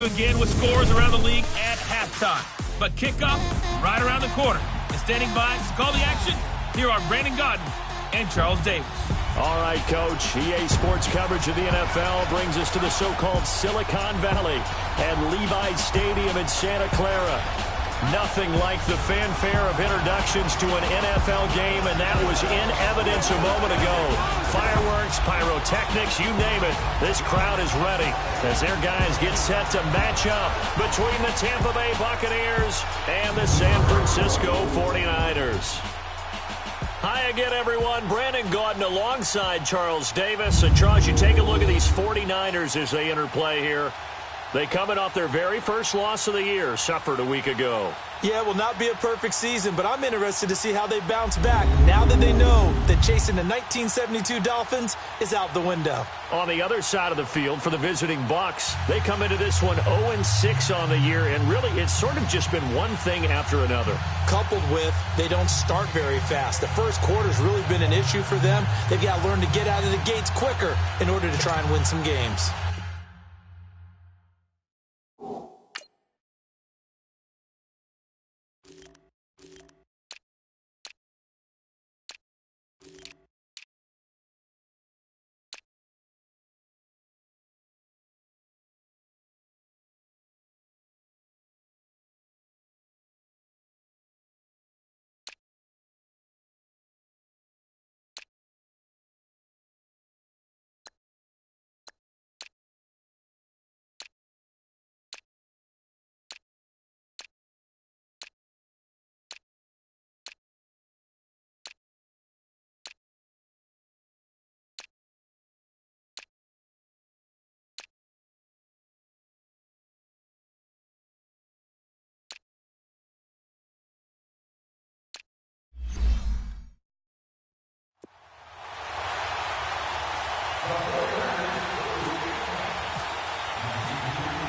Again with scores around the league at halftime. But kickoff right around the corner. And standing by to call the action, here are Brandon Gaudin and Charles Davis. All right, Coach. EA Sports coverage of the NFL brings us to the so-called Silicon Valley and Levi Stadium in Santa Clara. Nothing like the fanfare of introductions to an NFL game, and that was in evidence a moment ago. Fireworks, pyrotechnics, you name it. This crowd is ready as their guys get set to match up between the Tampa Bay Buccaneers and the San Francisco 49ers. Hi again, everyone. Brandon Gaudin alongside Charles Davis. And, Charles, you take a look at these 49ers as they interplay here. They coming off their very first loss of the year, suffered a week ago. Yeah, it will not be a perfect season, but I'm interested to see how they bounce back now that they know that chasing the 1972 Dolphins is out the window. On the other side of the field for the visiting Bucs, they come into this one 0-6 on the year, and really it's sort of just been one thing after another. Coupled with they don't start very fast. The first quarter's really been an issue for them. They've got to learn to get out of the gates quicker in order to try and win some games.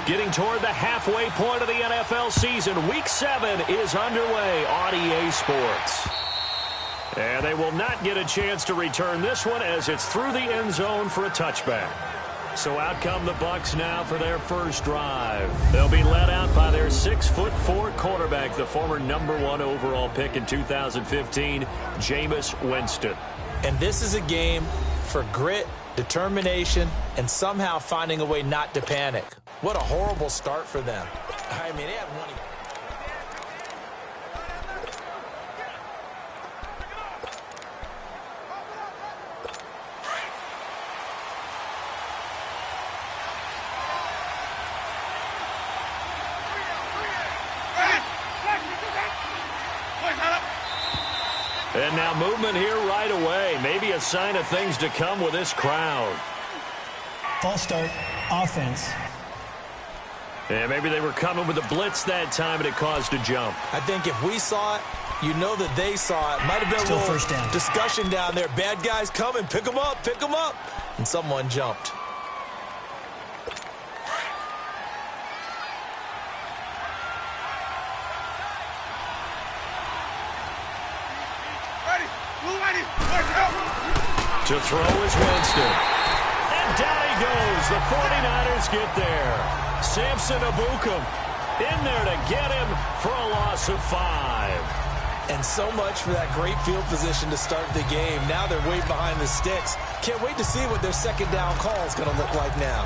Getting toward the halfway point of the NFL season, Week 7 is underway on EA Sports. And they will not get a chance to return this one as it's through the end zone for a touchback. So out come the Bucs now for their first drive. They'll be led out by their 6'4" quarterback, the former #1 overall pick in 2015, Jameis Winston. And this is a game for grit, determination, and somehow finding a way not to panic. What a horrible start for them. I mean, they had one. And now movement here right away. Maybe a sign of things to come with this crowd. False start, offense. And maybe they were coming with a blitz that time, and it caused a jump. I think if we saw it, you know that they saw it. Might have been Still a little first down. Discussion down there. Bad guys coming. Pick them up. Pick them up. And someone jumped. To throw is Winston. And down he goes. The 49ers get there. Samson Abukum in there to get him for a loss of 5. And so much for that great field position to start the game. Now they're way behind the sticks. Can't wait to see what their second down call is going to look like now.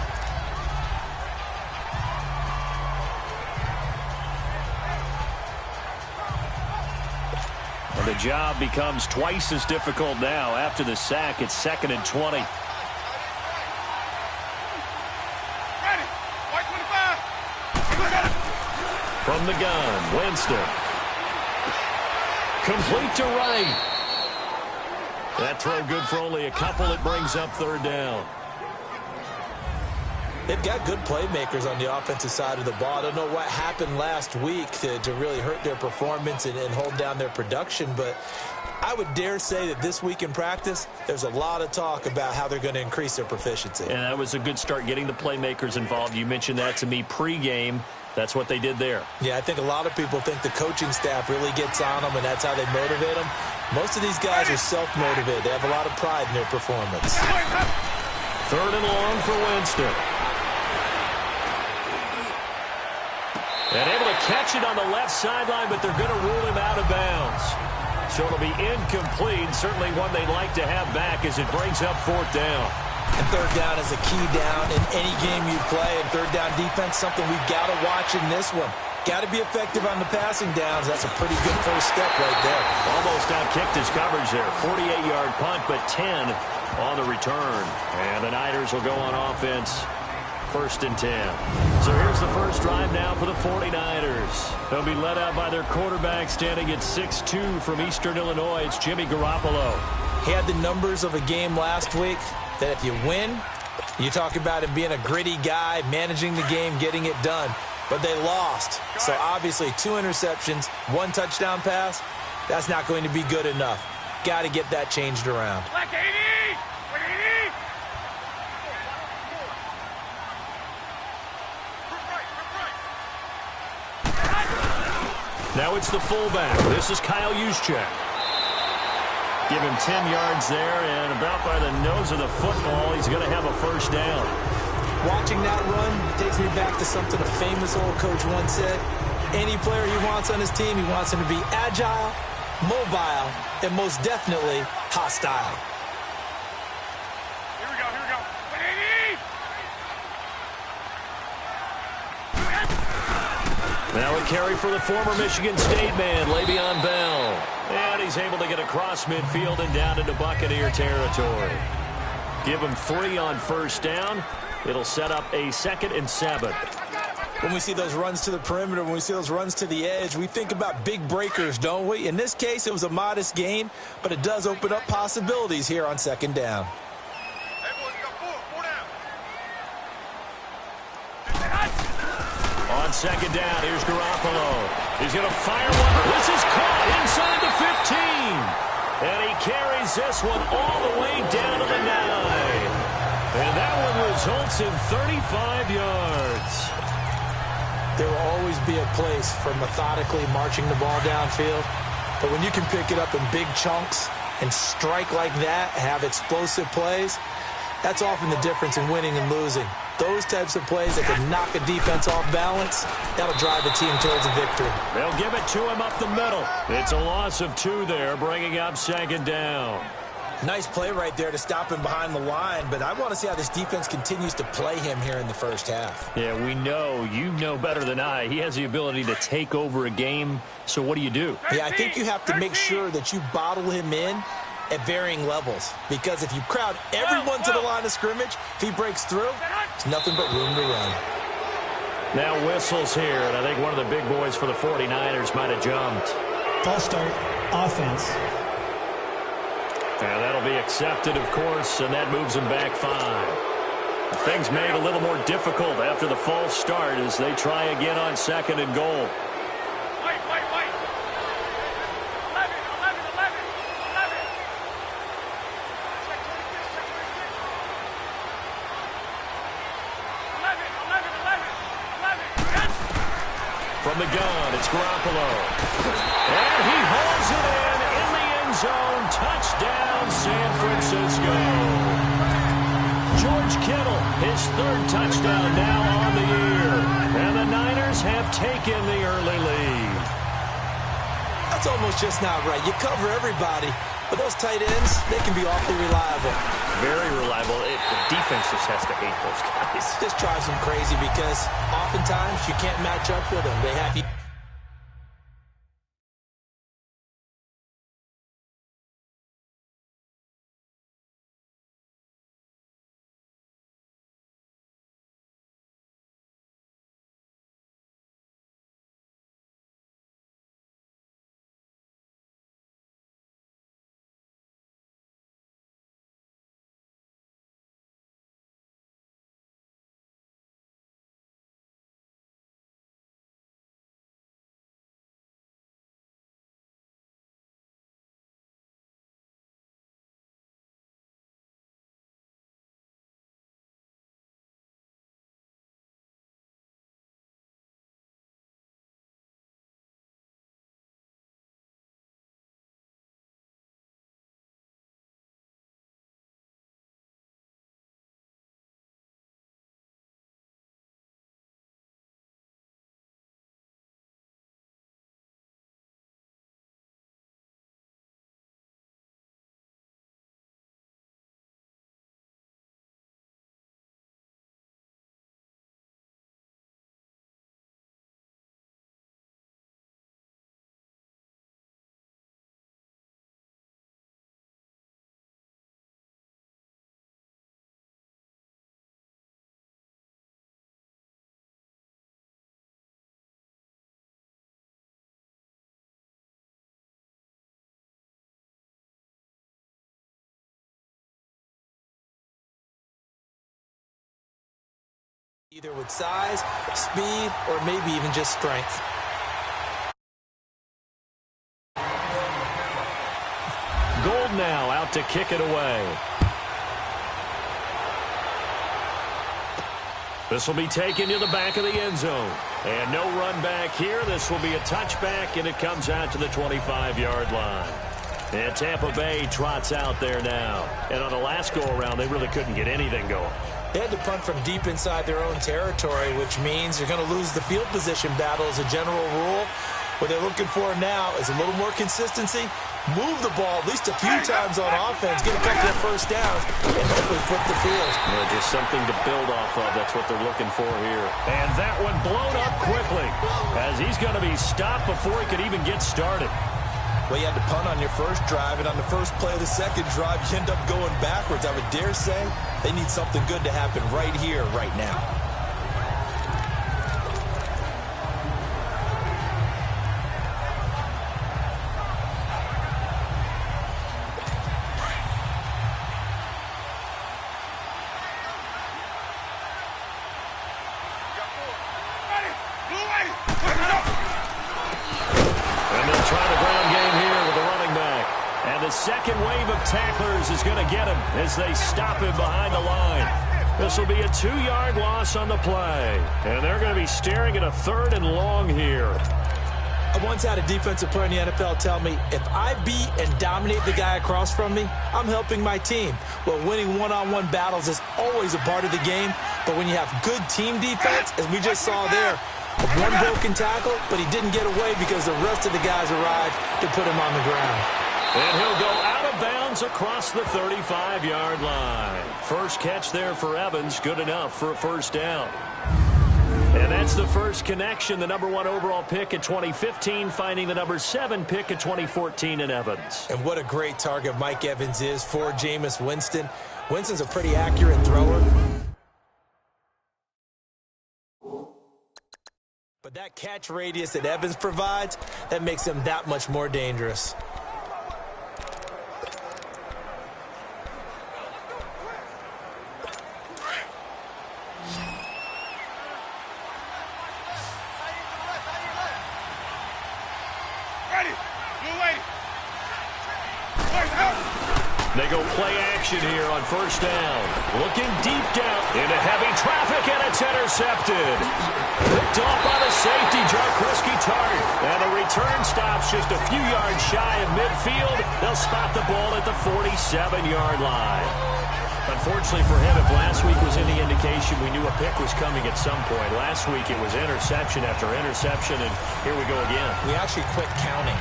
And the job becomes twice as difficult now. After the sack, it's 2nd and 20. From the gun, Winston. Complete to right. That throw good for only a couple. It brings up 3rd down. They've got good playmakers on the offensive side of the ball. I don't know what happened last week to really hurt their performance and hold down their production, but I would dare say that this week in practice, there's a lot of talk about how they're going to increase their proficiency. And that was a good start, getting the playmakers involved. You mentioned that to me pregame. That's what they did there. Yeah, I think a lot of people think the coaching staff really gets on them, and that's how they motivate them. Most of these guys are self-motivated. They have a lot of pride in their performance. 3rd and long for Winston. And able to catch it on the left sideline, but they're going to rule him out of bounds. So it'll be incomplete. Certainly one they'd like to have back as it brings up fourth down. And third down is a key down in any game you play. And third down defense, something we've got to watch in this one. Got to be effective on the passing downs. That's a pretty good first step right there. Almost outkicked his coverage there. 48-yard punt, but 10 on the return. And the Niners will go on offense. 1st and 10. So here's the first drive now for the 49ers. They'll be led out by their quarterback standing at 6'2" from Eastern Illinois. It's Jimmy Garoppolo. He had the numbers of a game last week that if you win, you talk about him being a gritty guy, managing the game, getting it done. But they lost. So obviously 2 interceptions, 1 touchdown pass, that's not going to be good enough. Got to get that changed around. Now it's the fullback. This is Kyle Juszczyk. Give him 10 yards there, and about by the nose of the football, he's going to have a first down. Watching that run takes me back to something a famous old coach once said. Any player he wants on his team, he wants him to be agile, mobile, and most definitely hostile. Here we go. Now a carry for the former Michigan State man, Le'Veon Bell. And he's able to get across midfield and down into Buccaneer territory. Give him 3 on first down. It'll set up a 2nd and 7. When we see those runs to the perimeter, when we see those runs to the edge, we think about big breakers, don't we? In this case, it was a modest gain, but it does open up possibilities here on 2nd down. On 2nd down, here's Garoppolo. He's going to fire one. This is caught inside the 15. And he carries this one all the way down to the 9. And that one results in 35 yards. There will always be a place for methodically marching the ball downfield. But when you can pick it up in big chunks and strike like that, have explosive plays, that's often the difference in winning and losing. Those types of plays that can knock a defense off balance, that'll drive the team towards a victory. They'll give it to him up the middle. It's a loss of 2 there, bringing up 2nd down. Nice play right there to stop him behind the line, but I want to see how this defense continues to play him here in the first half. Yeah, we know. You know better than I. He has the ability to take over a game, so what do? Yeah, I think you have to make sure that you bottle him in at varying levels, because if you crowd everyone to the line of scrimmage, if he breaks through, it's nothing but room to run. Now whistles here, and I think one of the big boys for the 49ers might have jumped. False start, offense. And that'll be accepted, of course, and that moves them back 5. Things made a little more difficult after the false start as they try again on 2nd and goal. From the gun, it's Garoppolo. And he holds it in the end zone. Touchdown, San Francisco. George Kittle, his 3rd touchdown now on the year. And the Niners have taken the early lead. That's almost just not right. You cover everybody, but those tight ends, they can be awfully reliable. Very reliable. The defense just has to hate those guys. This drives them crazy because oftentimes you can't match up with them. They have you. Either with size, speed, or maybe even just strength. Gold now out to kick it away. This will be taken to the back of the end zone. And no run back here. This will be a touchback, and it comes out to the 25-yard line. And Tampa Bay trots out there now. And on the last go-around, they really couldn't get anything going. They had to punt from deep inside their own territory, which means you're going to lose the field position battle as a general rule. What they're looking for now is a little more consistency, move the ball at least a few times on offense, get a couple of first downs, and hopefully flip the field. Yeah, just something to build off of. That's what they're looking for here. And that one blown up quickly as he's going to be stopped before he could even get started. Well, you had to punt on your first drive, and on the first play of the second drive, you end up going backwards. I would dare say they need something good to happen right here, right now. Second wave of tacklers is going to get him as they stop him behind the line. This will be a 2-yard loss on the play. And they're going to be staring at a 3rd and long here. I once had a defensive player in the NFL tell me, if I beat and dominate the guy across from me, I'm helping my team. Well, winning one-on-one battles is always a part of the game. But when you have good team defense, as we just saw there, one broken tackle, but he didn't get away because the rest of the guys arrived to put him on the ground. And he'll go out of bounds across the 35-yard line. First catch there for Evans, good enough for a first down. And that's the first connection, the number 1 overall pick in 2015, finding the number 7 pick in 2014 in Evans. And what a great target Mike Evans is for Jameis Winston. Winston's a pretty accurate thrower. But that catch radius that Evans provides, that makes him that much more dangerous. They go play action here on first down. Looking deep down into heavy traffic, and it's intercepted. Picked off by the safety, Jarkowski Tart. And the return stops just a few yards shy of midfield. They'll spot the ball at the 47-yard line. Unfortunately for him, if last week was any indication, we knew a pick was coming at some point. Last week it was interception after interception, and here we go again. We actually quit counting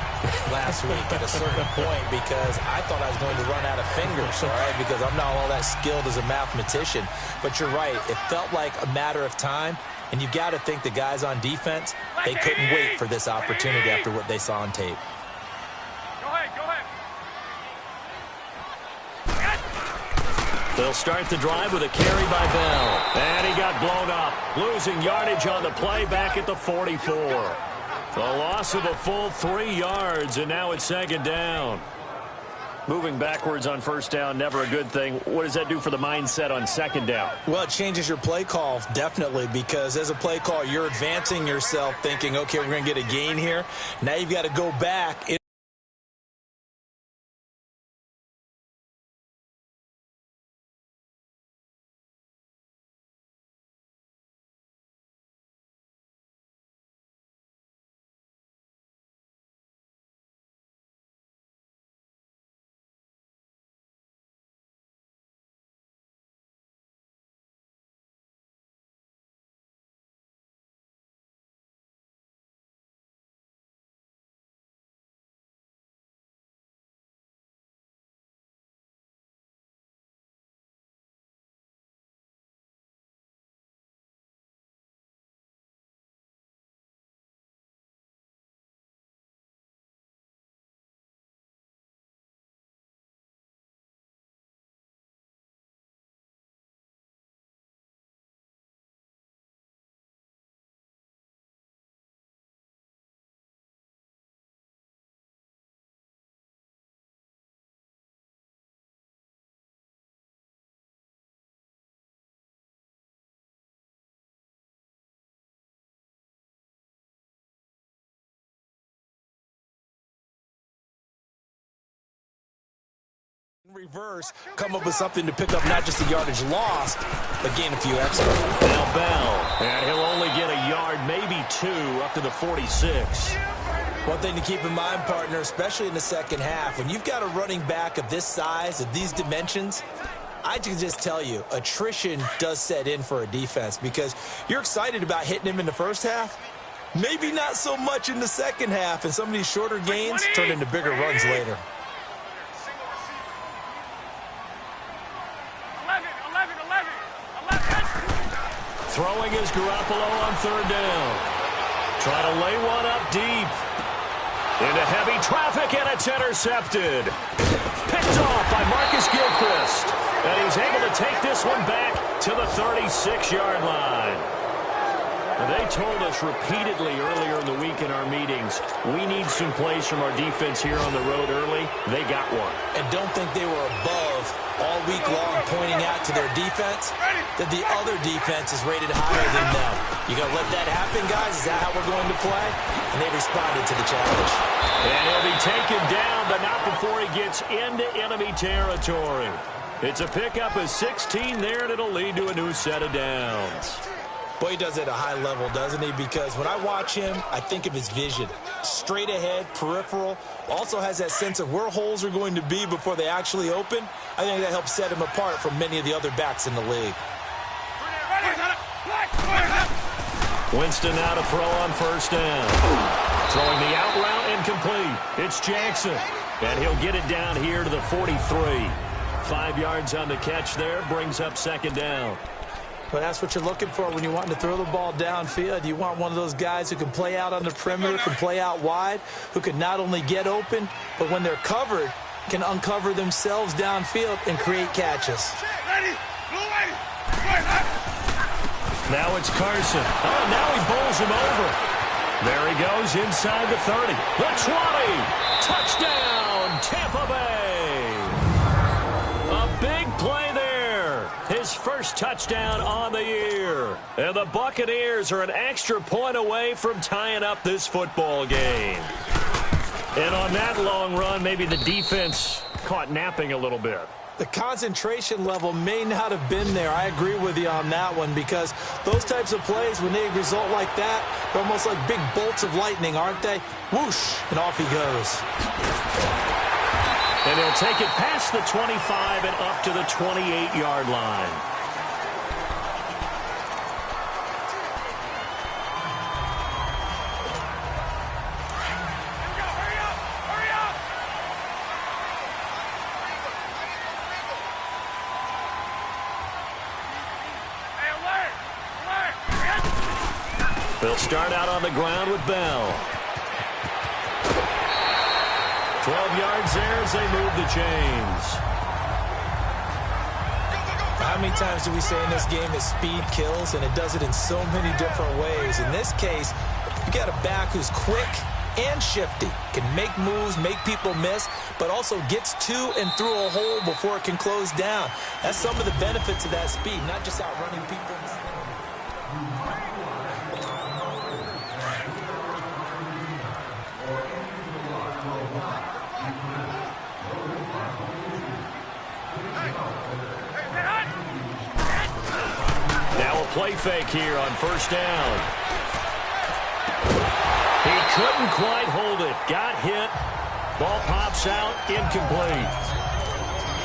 last week at a certain point because I thought I was going to run out of fingers, all right, because I'm not all that skilled as a mathematician. But you're right. It felt like a matter of time, and you got to think the guys on defense, they couldn't wait for this opportunity after what they saw on tape. They'll start the drive with a carry by Bell. And he got blown up, losing yardage on the play back at the 44. The loss of a full 3 yards, and now it's second down. Moving backwards on first down, never a good thing. What does that do for the mindset on second down? Well, it changes your play call, definitely, because as a play call, you're advancing yourself thinking, okay, we're going to get a gain here. Now you've got to go back. Reverse, come up with something to pick up not just the yardage lost, but gain a few extra. Now Bell, and he'll only get a yard, maybe 2, up to the 46. One thing to keep in mind, partner, especially in the second half, when you've got a running back of this size, of these dimensions, I can just tell you, attrition does set in for a defense because you're excited about hitting him in the first half, maybe not so much in the second half, and some of these shorter gains turn into bigger runs later. Throwing is Garoppolo on third down. Trying to lay one up deep. Into heavy traffic, and it's intercepted. Picked off by Marcus Gilchrist. And he's able to take this one back to the 36-yard line. They told us repeatedly earlier in the week in our meetings, we need some plays from our defense here on the road early. They got one. And don't think they were above all week long pointing out to their defense that the other defense is rated higher than them. You going to let that happen, guys? Is that how we're going to play? And they responded to the challenge. And he'll be taken down, but not before he gets into enemy territory. It's a pickup of 16 there, and it'll lead to a new set of downs. Boy, he does it at a high level, doesn't he? Because when I watch him, I think of his vision. Straight ahead, peripheral. Also has that sense of where holes are going to be before they actually open. I think that helps set him apart from many of the other backs in the league. Winston now to throw on first down. Throwing the out route incomplete. It's Jackson. And he'll get it down here to the 43. 5 yards on the catch there. Brings up second down. But that's what you're looking for when you want to throw the ball downfield. You want one of those guys who can play out on the perimeter, can play out wide, who can not only get open, but when they're covered, can uncover themselves downfield and create catches. Now it's Carson. Oh, now he bowls him over. There he goes inside the 30. The 20. Touchdown, Tampa Bay. A big play there. His first touchdown on the year. And the Buccaneers are an extra point away from tying up this football game. And on that long run, maybe the defense caught napping a little bit. The concentration level may not have been there. I agree with you on that one because those types of plays, when they result like that, they're almost like big bolts of lightning, aren't they? Whoosh, and off he goes. And he'll take it past the 25 and up to the 28-yard line. They'll start out on the ground with Bell. 12 yards there as they move the chains. How many times do we say in this game that speed kills, and it does it in so many different ways? In this case, you got a back who's quick and shifty, can make moves, make people miss, but also gets to and through a hole before it can close down. That's some of the benefits of that speed, not just outrunning people. Play fake here on first down. He couldn't quite hold it. Got hit. Ball pops out. Incomplete.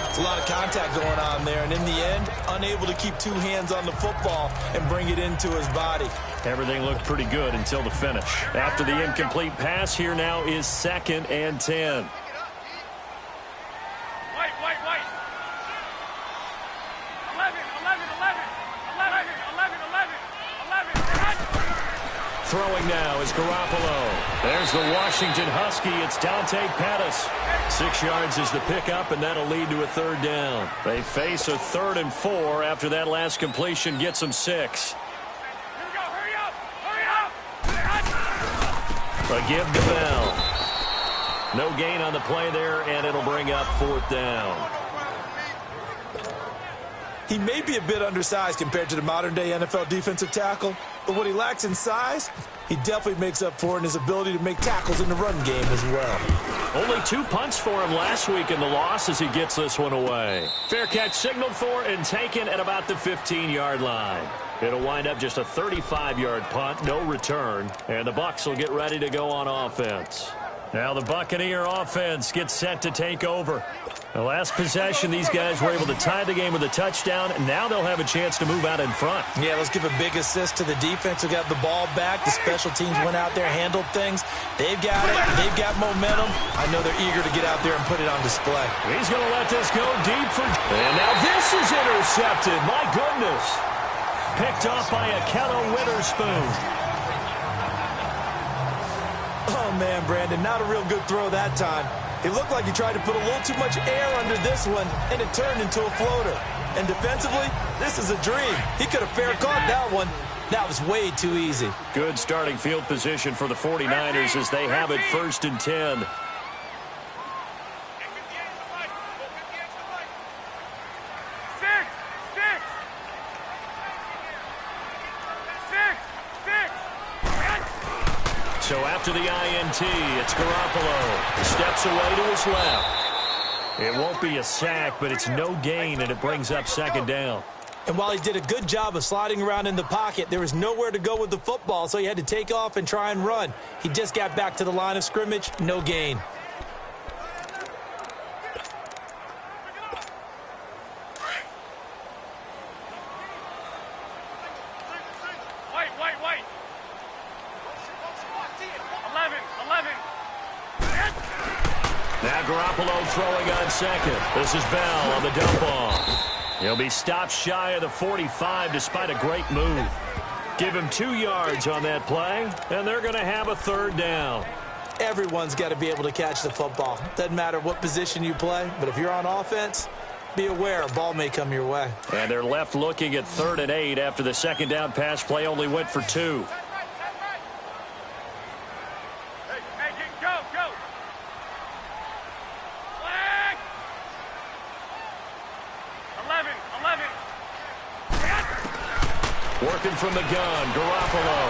It's a lot of contact going on there, and in the end, unable to keep two hands on the football and bring it into his body. Everything looked pretty good until the finish. After the incomplete pass, here now is 2nd and 10. Throwing now is Garoppolo. There's the Washington Husky. It's Dante Pettis. 6 yards is the pickup, and that'll lead to a third down. They face a 3rd and 4 after that last completion gets them 6. Hurry up! A give to Bell. No gain on the play there, and it'll bring up 4th down. He may be a bit undersized compared to the modern-day NFL defensive tackle, But what he lacks in size, he definitely makes up for in his ability to make tackles in the run game as well. Only 2 punts for him last week in the loss as he gets this one away. Fair catch signaled for and taken at about the 15-yard line. It'll wind up just a 35-yard punt, no return, and the Bucs will get ready to go on offense. Now the Buccaneer offense gets set to take over. The last possession, these guys were able to tie the game with a touchdown, and now they'll have a chance to move out in front. Yeah, let's give a big assist to the defense who got the ball back. The special teams went out there, handled things. They've got it. They've got momentum. I know they're eager to get out there and put it on display. He's going to let this go deep for... And now this is intercepted. My goodness. Picked off by Akello Witherspoon. Oh, man, Brandon, not a real good throw that time. It looked like he tried to put a little too much air under this one, and it turned into a floater. And defensively, this is a dream. He could have fair caught that one. That was way too easy. Good starting field position for the 49ers as they have it 1st and 10. So after the INT, it's Garoppolo. Steps away to his left. It won't be a sack, but it's no gain, and it brings up 2nd down. And while he did a good job of sliding around in the pocket, there was nowhere to go with the football, so he had to take off and try and run. He just got back to the line of scrimmage, no gain. Now Garoppolo throwing on 2nd. This is Bell on the dump off. He'll be stopped shy of the 45 despite a great move. Give him 2 yards on that play, and they're going to have a 3rd down. Everyone's got to be able to catch the football. Doesn't matter what position you play, but if you're on offense, be aware a ball may come your way. And they're left looking at 3rd and 8 after the 2nd down pass play only went for 2. Working from the gun, Garoppolo.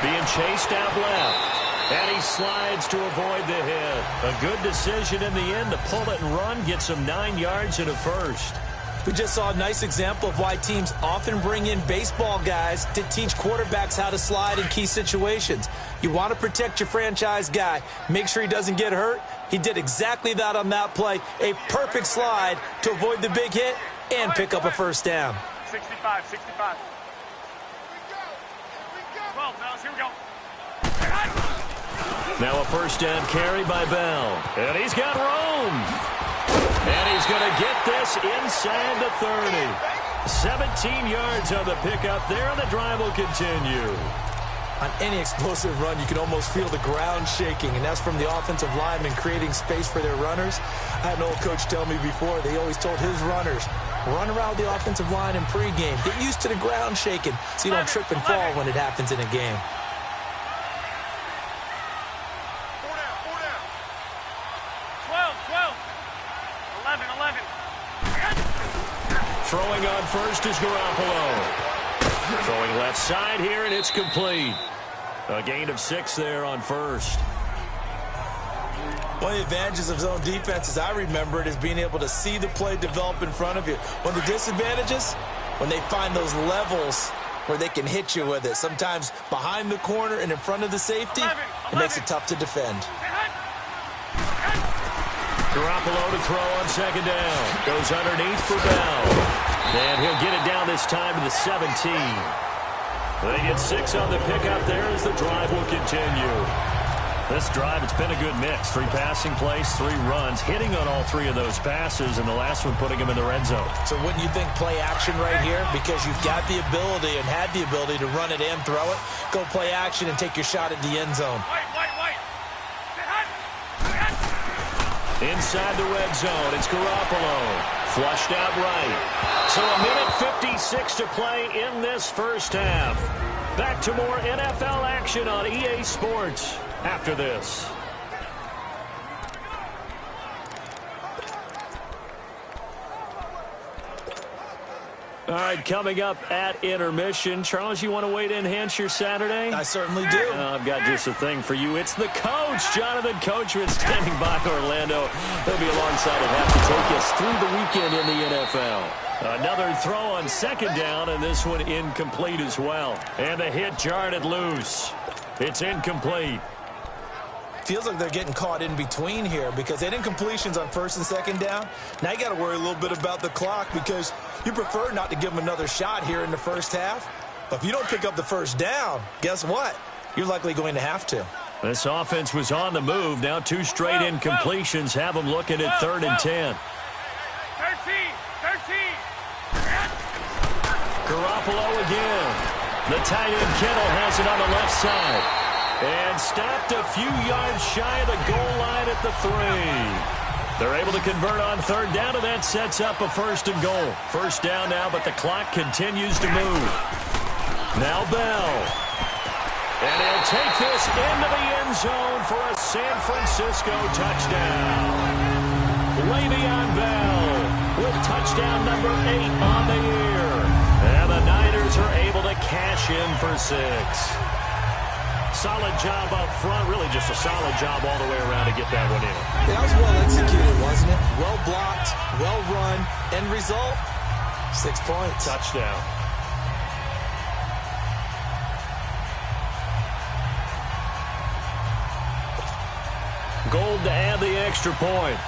Being chased out left. And he slides to avoid the hit. A good decision in the end to pull it and run, get some 9 yards and a 1st. We just saw a nice example of why teams often bring in baseball guys to teach quarterbacks how to slide in key situations. You want to protect your franchise guy. Make sure he doesn't get hurt. He did exactly that on that play. A perfect slide to avoid the big hit and pick up a 1st down. 65, 65. 12, fellas, here we go. Now a 1st down carry by Bell. And he's got room. And he's going to get this inside the 30. 17 yards on the pickup there, and the drive will continue. On any explosive run, you can almost feel the ground shaking, and that's from the offensive linemen creating space for their runners. I had an old coach tell me before, they always told his runners, run around the offensive line in pregame. Get used to the ground shaking so you don't trip and fall when it happens in a game. 11. Throwing on 1st is Garoppolo. Throwing left side here, and it's complete. A gain of 6 there on 1st. One of the advantages of zone defense, as I remember it, is being able to see the play develop in front of you. One of the disadvantages, when they find those levels where they can hit you with it. Sometimes behind the corner and in front of the safety, it makes it tough to defend. Garoppolo to throw on 2nd down. Goes underneath for Bell. And he'll get it down this time to the 17. They get 6 on the pickup there as the drive will continue. This drive, it's been a good mix. 3 passing plays, 3 runs, hitting on all 3 of those passes, and the last one putting him in the red zone. So wouldn't you think play action right here? Because you've got the ability and had the ability to run it and throw it. Go play action and take your shot at the end zone. Inside the red zone, it's Garoppolo. Flushed out right. So a minute 56 to play in this first half. Back to more NFL action on EA Sports after this. All right, coming up at intermission. Charles, you want to wait to enhance your Saturday? I certainly do. I've got just a thing for you. It's the coach, Jonathan Coachman, standing by Orlando. He'll be alongside and have to take us through the weekend in the NFL. Another throw on second down, and this one incomplete as well. And the hit jarred it loose. It's incomplete. Feels like they're getting caught in between here because they had incompletions on first and second down. Now you got to worry a little bit about the clock because you prefer not to give them another shot here in the first half. But if you don't pick up the first down, guess what? You're likely going to have to. This offense was on the move. Now 2 straight incompletions have them looking at 3rd and 10. 13. Garoppolo again. The tight end Kittle has it on the left side. And stopped a few yards shy of the goal line at the 3. They're able to convert on 3rd down, and that sets up a 1st and goal. 1st down now, but the clock continues to move. Now Bell. And he'll take this into the end zone for a San Francisco touchdown. Le'Veon Bell with touchdown number 8 on the year. And the Niners are able to cash in for 6. Solid job up front. Really just a solid job all the way around to get that one in. That was well executed, wasn't it? Well blocked, well run. End result, 6 points. Touchdown. Gold to add the extra point.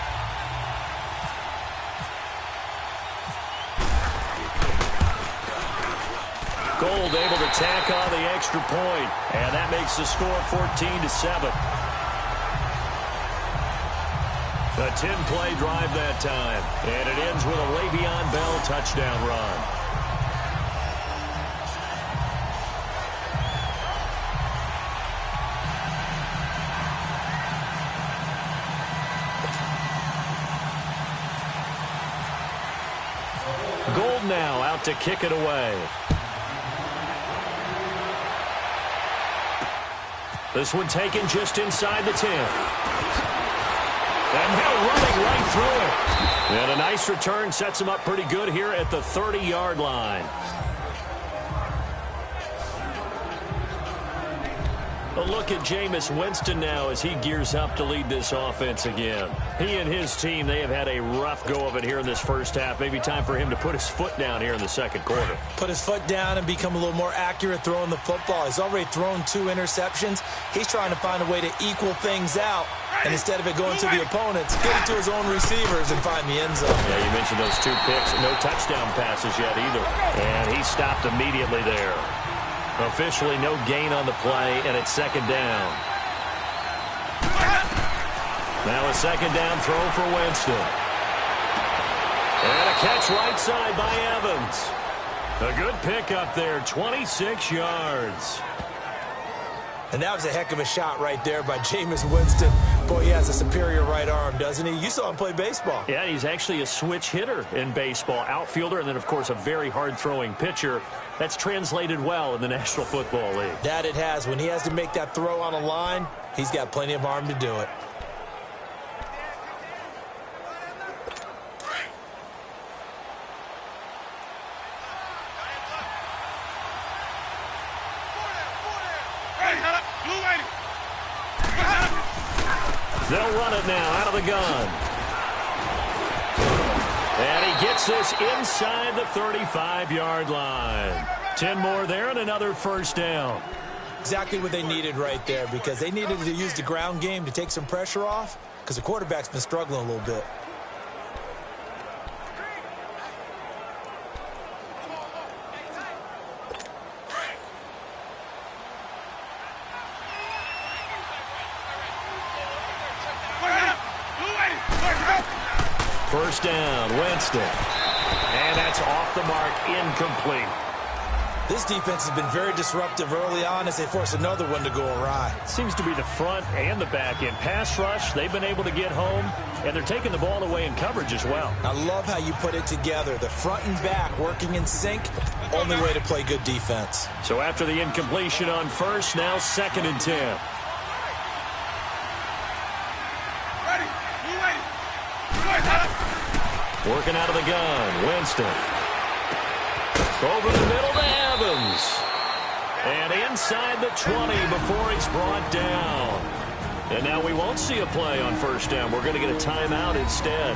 Gold able to tack on the extra point, and that makes the score 14-7. A 10-play drive that time, and it ends with a Le'Veon Bell touchdown run. Gold now out to kick it away. This one taken just inside the 10. And now running right through it. And a nice return sets him up pretty good here at the 30-yard line. A look at Jameis Winston now as he gears up to lead this offense again. He and his team, they have had a rough go of it here in this first half. Maybe time for him to put his foot down here in the second quarter. Put his foot down and become a little more accurate throwing the football. He's already thrown 2 interceptions. He's trying to find a way to equal things out. And instead of it going to the opponents, get it to his own receivers and find the end zone. Yeah, you mentioned those 2 picks. No touchdown passes yet either. And he stopped immediately there. Officially no gain on the play, and it's second down. Now a second down throw for Winston. And a catch right side by Evans. A good pickup there, 26 yards. And that was a heck of a shot right there by Jameis Winston. Boy, he has a superior right arm, doesn't he? You saw him play baseball. Yeah, he's actually a switch hitter in baseball. Outfielder, and then, of course, a very hard-throwing pitcher. That's translated well in the National Football League. That it has. When he has to make that throw on a line, he's got plenty of arm to do it. They'll run it now out of the gun. And he gets this inside the 35-yard line. 10 more there and another first down. Exactly what they needed right there because they needed to use the ground game to take some pressure off because the quarterback's been struggling a little bit. First down, Winston. And that's off the mark, incomplete. This defense has been very disruptive early on as they force another one to go awry. Seems to be the front and the back end. Pass rush, they've been able to get home, and they're taking the ball away in coverage as well. I love how you put it together. The front and back working in sync, only way to play good defense. So after the incompletion on first, now 2nd and 10. Working out of the gun, Winston. Over the middle to Evans. And inside the 20 before he's brought down. And now we won't see a play on first down. We're going to get a timeout instead,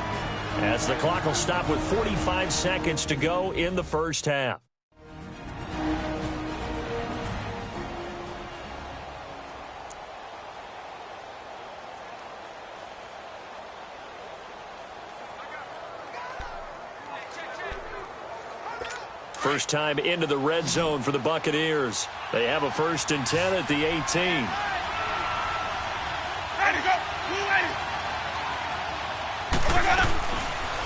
as the clock will stop with 45 seconds to go in the first half. First time into the red zone for the Buccaneers. They have a 1st and 10 at the 18.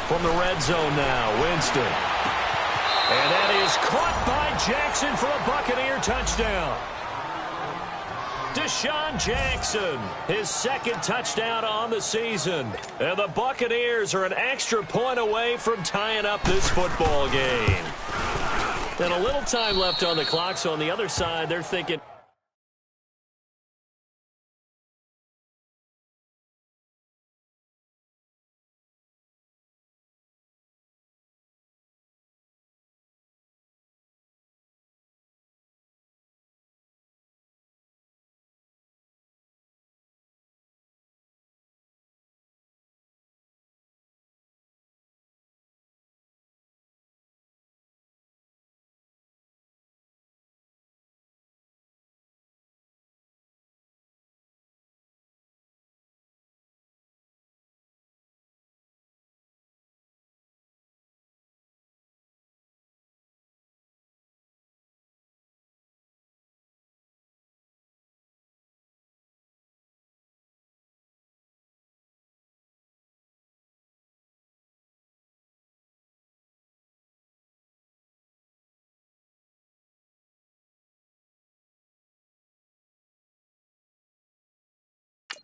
From the red zone now, Winston. And that is caught by Jackson for a Buccaneer touchdown. Deshaun Jackson, his 2nd touchdown on the season. And the Buccaneers are an extra point away from tying up this football game. And a little time left on the clock, so on the other side, they're thinking...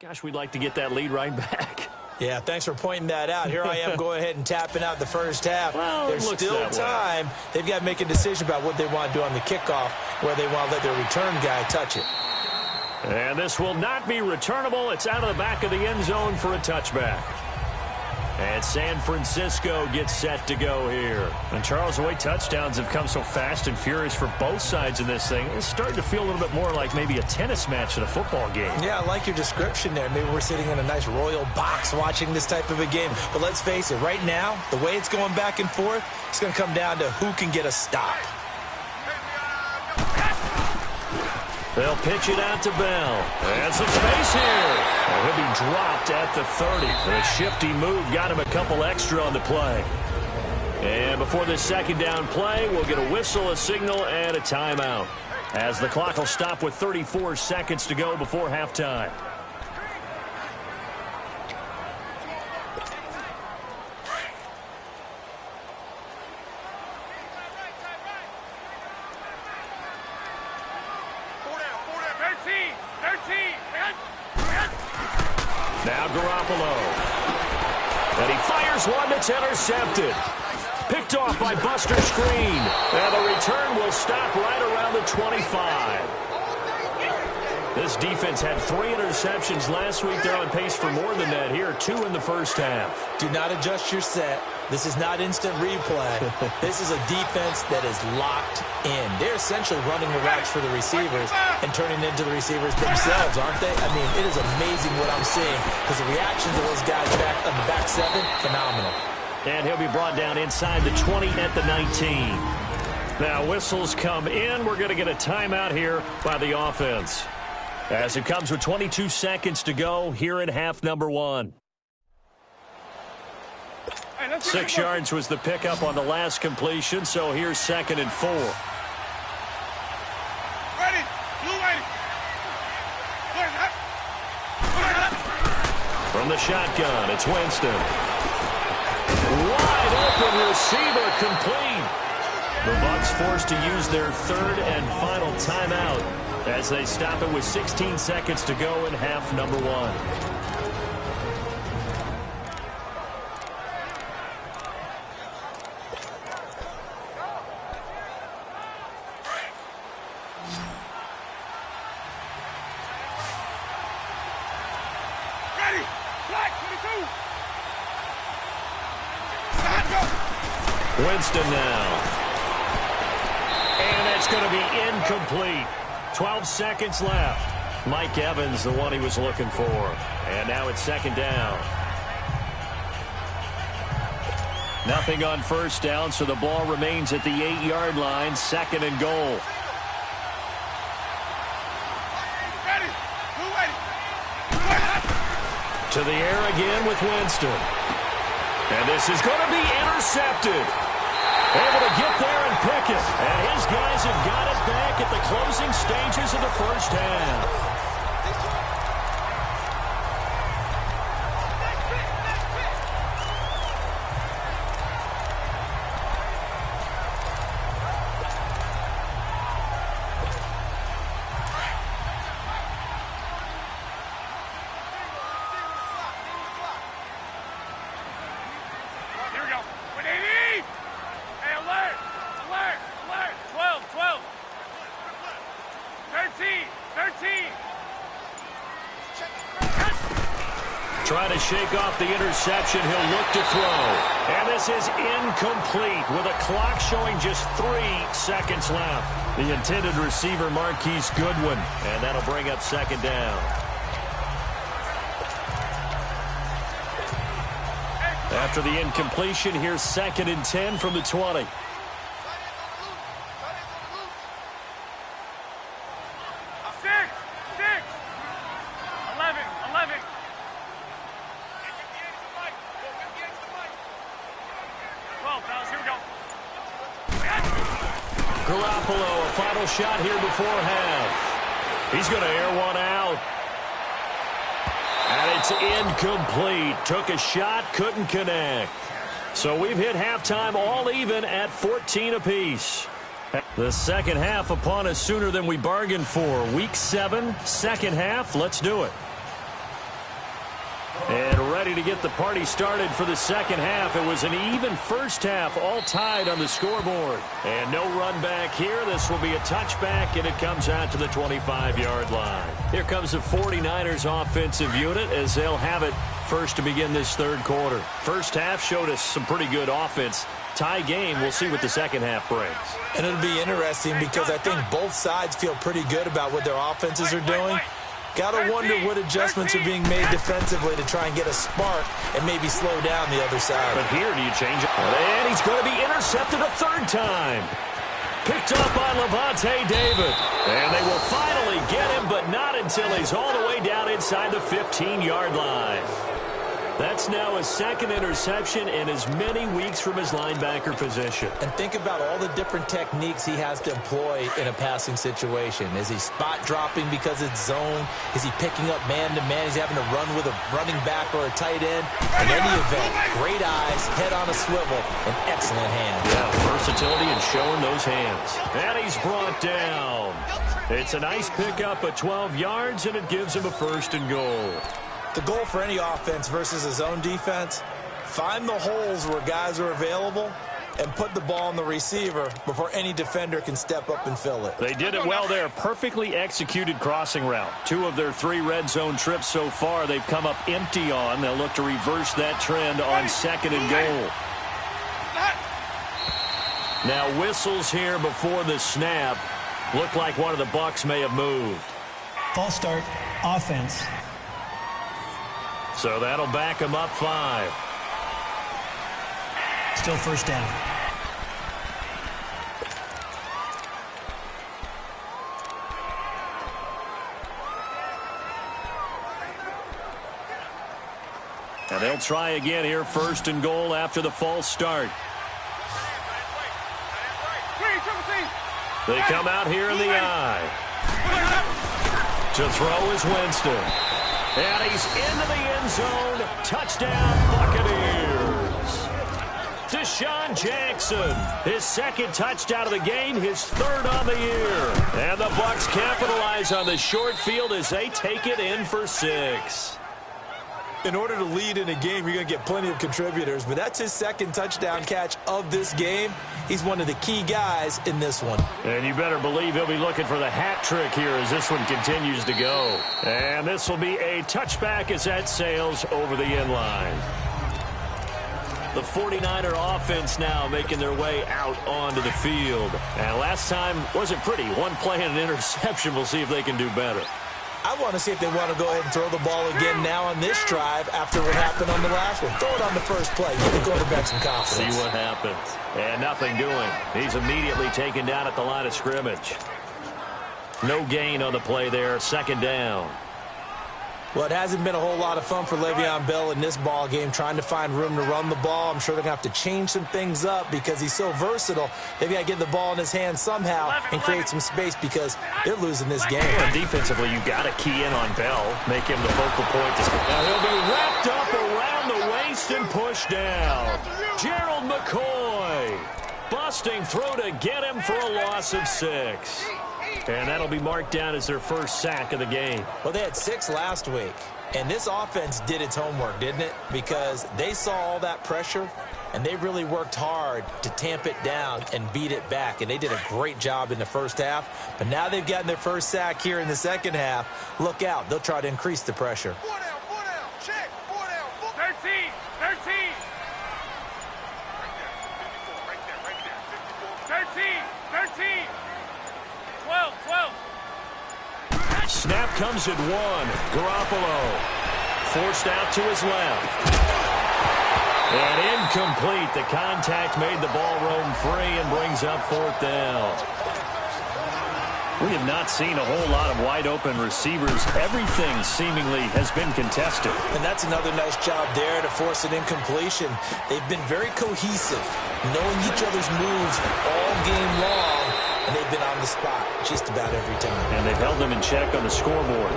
Gosh, we'd like to get that lead right back. Yeah, thanks for pointing that out. Here I am going ahead and tapping out the first half. Well, there's still time. They've got to make a decision about what they want to do on the kickoff, where they want to let their return guy touch it. And this will not be returnable. It's out of the back of the end zone for a touchback. And San Francisco gets set to go here. And Charles, the way touchdowns have come so fast and furious for both sides in this thing, it's starting to feel a little bit more like maybe a tennis match than a football game. Yeah, I like your description there. Maybe we're sitting in a nice royal box watching this type of a game. But let's face it, right now, the way it's going back and forth, it's going to come down to who can get a stop. They'll pitch it out to Bell. And some space here. And he'll be dropped at the 30. The shifty move got him a couple extra on the play. And before this 2nd down play, we'll get a whistle, a signal, and a timeout, as the clock will stop with 34 seconds to go before halftime. Now Garoppolo. And he fires one that's intercepted. Picked off by Buster Screen. And the return will stop right around the 25. This defense had 3 interceptions last week. They're on pace for more than that here. 2 in the first half. Do not adjust your set. This is not instant replay. This is a defense that is locked in. They're essentially running the routes for the receivers and turning into the receivers themselves, aren't they? I mean, it is amazing what I'm seeing, because the reactions of those guys back on the back 7, phenomenal. And he'll be brought down inside the 20 at the 19. Now whistles come in. We're going to get a timeout here by the offense, as it comes with 22 seconds to go here in half number 1. 6 yards was the pickup on the last completion, so here's 2nd and 4. Ready. Blue ready. From the shotgun, it's Winston. Wide open receiver, complete. The Bucs forced to use their 3rd and final timeout as they stop it with 16 seconds to go in half number 1. Winston now. That's going to be incomplete. 12 seconds left. Mike Evans, the one he was looking for. And now it's second down. Nothing on first down, so the ball remains at the 8-yard line. Second and goal. Ready. Who ready? To the air again with Winston. And this is going to be intercepted. Able to get there and pick it. And his guys have got it back at the closing stages of the first half. Here we go. 180. Hey, alert. Alert. Alert. 12. 12. 13. 13. Trying to shake off the interception. He'll look to throw. And this is incomplete with a clock showing just 3 seconds left. The intended receiver, Marquise Goodwin. And that'll bring up second down. After the incompletion, here's second and 10 from the 20. 11. Garoppolo, a final shot here before half. He's going to air one out. And it's incomplete. Took a shot, couldn't connect. So we've hit halftime all even at 14 apiece. The second half upon us sooner than we bargained for. Week 7, second half. Let's do it. And ready to get the party started for the second half. It was an even first half, all tied on the scoreboard. And no run back here. This will be a touchback, and it comes out to the 25-yard line. Here comes the 49ers offensive unit as they'll have it first to begin this third quarter. First half showed us some pretty good offense. Tie game. We'll see what the second half brings. And it'll be interesting because I think both sides feel pretty good about what their offenses are doing. Got to wonder what adjustments are being made defensively to try and get a spark and maybe slow down the other side. But here, do you change it? And he's going to be intercepted a third time. Picked up by Levante David. And they will finally get him, but not until he's all the way down inside the 15-yard line. That's now his second interception in as many weeks from his linebacker position. And think about all the different techniques he has to employ in a passing situation. Is he spot dropping because it's zone? Is he picking up man-to-man? Is he having to run with a running back or a tight end? In any event, great eyes, head on a swivel, and excellent hands. Yeah, versatility and showing those hands. And he's brought down. It's a nice pickup at 12 yards, and it gives him a first and goal. The goal for any offense versus a zone defense, find the holes where guys are available and put the ball on the receiver before any defender can step up and fill it. They did it well there. Perfectly executed crossing route. 2 of their 3 red zone trips so far they've come up empty on. They'll look to reverse that trend on second and goal. Now whistles here before the snap. Looked like one of the Bucs may have moved. False start, offense. So that'll back him up 5. Still first down. And they'll try again here, first and goal after the false start. They come out here in the eye. To throw is Winston. And he's into the end zone. Touchdown, Buccaneers. Deshaun Jackson, his second touchdown of the game, his third on the year. And the Bucs capitalize on the short field as they take it in for 6. In order to lead in a game, you're going to get plenty of contributors, but that's his second touchdown catch of this game. He's one of the key guys in this one. And you better believe he'll be looking for the hat trick here as this one continues to go. And this will be a touchback as that sails over the end line. The 49er offense now making their way out onto the field. And last time wasn't pretty. One play and an interception. We'll see if they can do better. I want to see if they want to go ahead and throw the ball again now on this drive after what happened on the last one. Throw it on the first play. Give the quarterback some confidence. See what happens. And nothing doing. He's immediately taken down at the line of scrimmage. No gain on the play there. Second down. Well, it hasn't been a whole lot of fun for Le'Veon Bell in this ball game trying to find room to run the ball. I'm sure they're going to have to change some things up because he's so versatile. They've got to get the ball in his hands somehow and create some space because they're losing this game. Well, defensively, you've got to key in on Bell, make him the focal point. Now he'll be wrapped up around the waist and pushed down. Gerald McCoy busting through to get him for a loss of 6. And that'll be marked down as their first sack of the game. Well, they had 6 last week, and this offense did its homework, didn't it? Because they saw all that pressure, and they really worked hard to tamp it down and beat it back, and they did a great job in the first half. But now they've gotten their first sack here in the second half. Look out. They'll try to increase the pressure. 4 down, check, 4 down, 13. Right there, 13. 12. Snap comes at 1. Garoppolo forced out to his left. And incomplete. The contact made the ball roam free and brings up 4th down. We have not seen a whole lot of wide-open receivers. Everything seemingly has been contested. And that's another nice job there to force an incompletion. They've been very cohesive, knowing each other's moves all game long, and they've been on the spot just about every time. And they've held them in check on the scoreboard.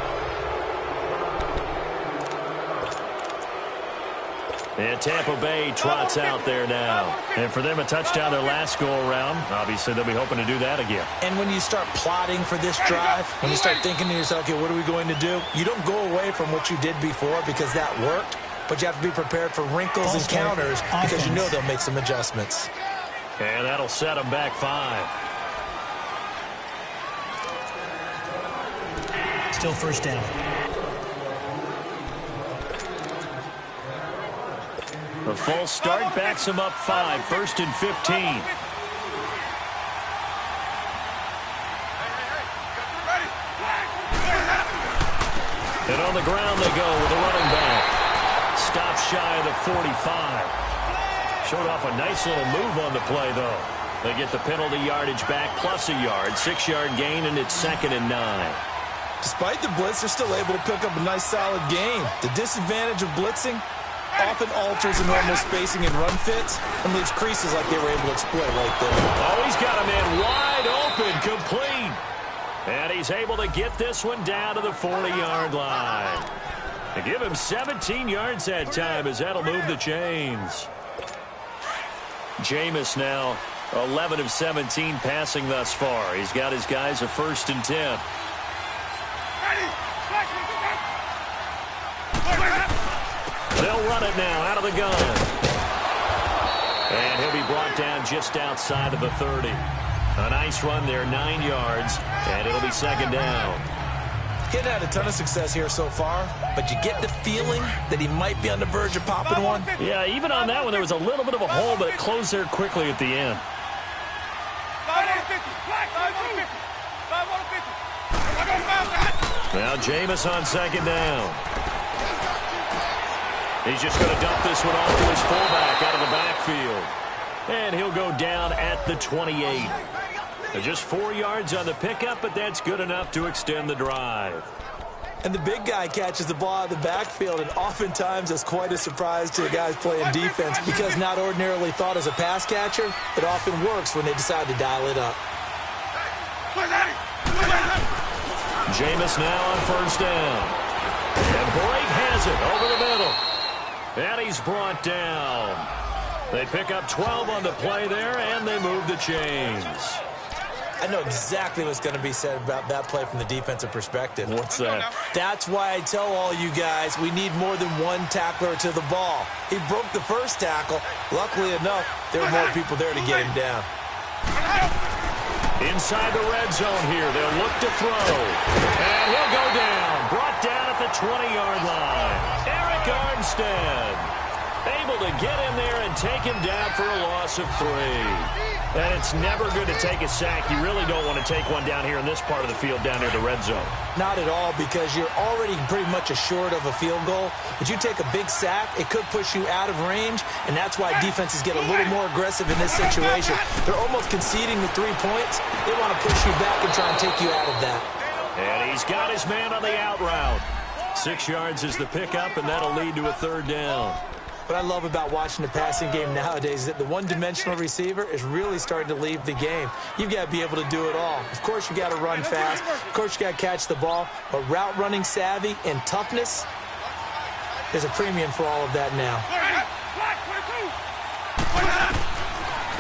And Tampa Bay trots out there now. And for them, a touchdown their last go-around. Obviously, they'll be hoping to do that again. And when you start plotting for this drive, when you start thinking to yourself, okay, what are we going to do? You don't go away from what you did before because that worked, but you have to be prepared for wrinkles and counters because you know they'll make some adjustments. And that'll set them back 5. Still first down. The false start backs him up 5. 1st and 15. And on the ground they go with a running back. Stop shy of the 45. Showed off a nice little move on the play, though. They get the penalty yardage back plus a yard. 6-yard gain, and it's 2nd and 9. Despite the blitz, they're still able to pick up a nice, solid gain. The disadvantage of blitzing often alters the normal spacing and run fits and leaves creases like they were able to exploit right there. Oh, he's got a man wide open, complete. And he's able to get this one down to the 40-yard line. They give him 17 yards that time as that'll move the chains. Jameis now 11 of 17 passing thus far. He's got his guys a 1st and 10. They'll run it now out of the gun. And he'll be brought down just outside of the 30. A nice run there, 9 yards, and it'll be 2nd down. He hadn't had a ton of success here so far, but you get the feeling that he might be on the verge of popping one. Yeah, even on that one, there was a little bit of a hole, but it closed there quickly at the end. Now Jameis on 2nd down. He's just going to dump this one off to his fullback out of the backfield. And he'll go down at the 28. Just 4 yards on the pickup, but that's good enough to extend the drive. And the big guy catches the ball out of the backfield, and oftentimes that's quite a surprise to the guys playing defense because not ordinarily thought as a pass catcher, it often works when they decide to dial it up. Jameis now on 1st down. And Blake has it over the middle. And he's brought down. They pick up 12 on the play there, and they move the chains. I know exactly what's going to be said about that play from the defensive perspective. What's that? That's why I tell all you guys we need more than one tackler to the ball. He broke the first tackle. Luckily enough, there were more people there to get him down. Inside the red zone here. They'll look to throw. And he'll go down. Brought down at the 20-yard line. Eric Armstead. Able to get in there and take him down for a loss of 3. And it's never good to take a sack. You really don't want to take one down here in this part of the field down near the red zone. Not at all, because you're already pretty much assured of a field goal. But you take a big sack, it could push you out of range, and that's why defenses get a little more aggressive in this situation. They're almost conceding the 3 points. They want to push you back and try and take you out of that. And he's got his man on the out route. 6 yards is the pickup, and that'll lead to a 3rd down. What I love about watching the passing game nowadays is that the one-dimensional receiver is really starting to leave the game. You've got to be able to do it all. Of course, you got to run fast. Of course, you got to catch the ball. But route running savvy and toughness, there's a premium for all of that now.